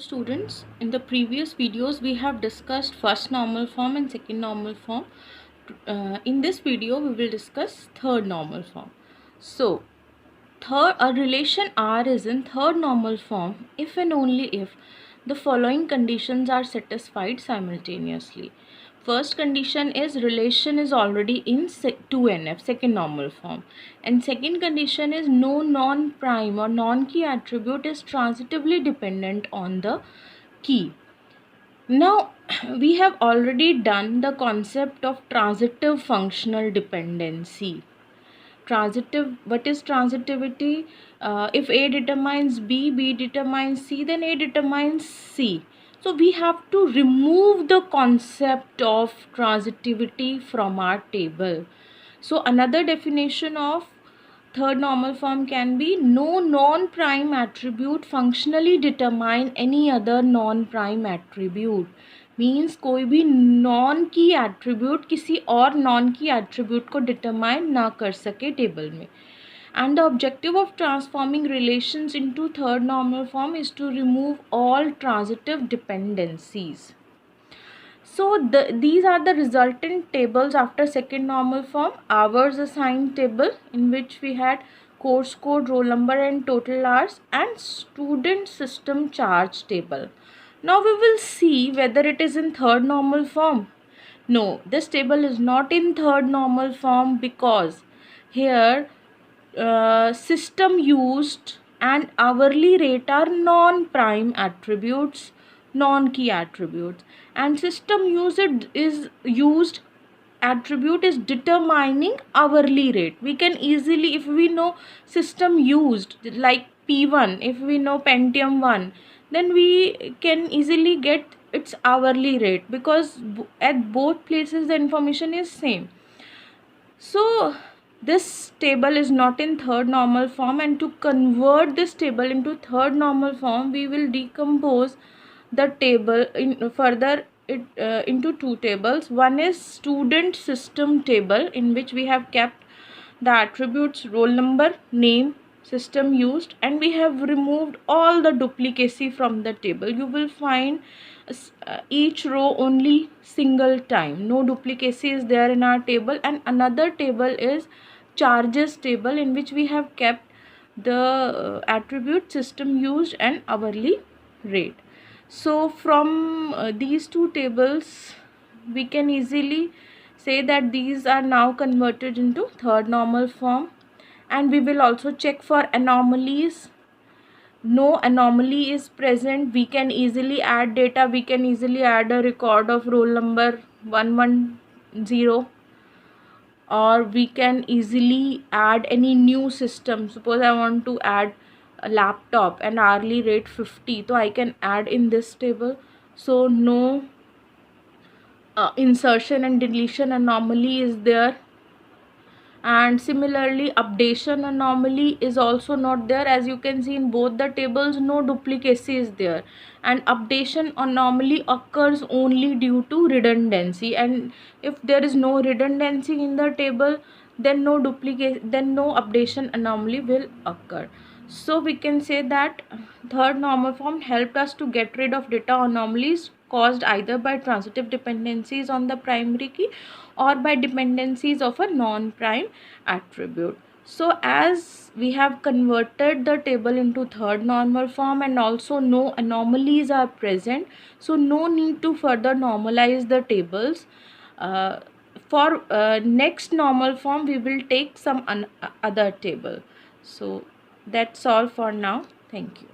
Students, in the previous videos we have discussed first normal form and second normal form. In this video we will discuss third normal form. So a relation R is in third normal form if and only if the following conditions are satisfied simultaneously. First condition is relation is already in 2NF, second normal form, and second condition is no non-prime or non-key attribute is transitively dependent on the key. Now we have already done the concept of transitive functional dependency. Transitive, what is transitivity? If A determines B determines C, then A determines C. So we have to remove the concept of transitivity from our table. So another definition of third normal form can be no non-prime attribute functionally determine any other non-prime attribute. Means कोई भी non की attribute किसी और non की attribute को determine ना कर सके टेबल में. And the objective of transforming relations into third normal form is to remove all transitive dependencies. So these are the resultant tables after second normal form. Hours assigned table, in which we had course code, roll number and total hours, and student system charge table. Now we will see whether it is in third normal form. No, this table is not in third normal form because here system used and hourly rate are non-prime attributes, non-key attributes, and system used attribute is determining hourly rate. We can easily, if we know system used like P1, if we know Pentium 1, then we can easily get its hourly rate because at both places the information is same. So this table is not in third normal form, and to convert this table into third normal form we will decompose the table into two tables. One is student system table, in which we have kept the attributes roll number, name, system used, and we have removed all the duplicacy from the table. You will find each row only single time, no duplicacy is there in our table. And another table is charges table, in which we have kept the attribute system used and hourly rate. So from these two tables we can easily say that these are now converted into third normal form. And we will also check for anomalies. No anomaly is present, we can easily add data. We can easily add a record of roll number 110, or we can easily add any new system. Suppose I want to add a laptop and hourly rate 50, so I can add in this table. So no insertion and deletion anomaly is there. And similarly updation anomaly is also not there. As you can see in both the tables, no duplicacy is there, and updation anomaly occurs only due to redundancy. And if there is no redundancy in the table, then no updation anomaly will occur. So we can say that third normal form helped us to get rid of data anomalies caused either by transitive dependencies on the primary key or by dependencies of a non-prime attribute. So as we have converted the table into third normal form and also no anomalies are present, so no need to further normalize the tables. For next normal form we will take some other table. So that's all for now. Thank you.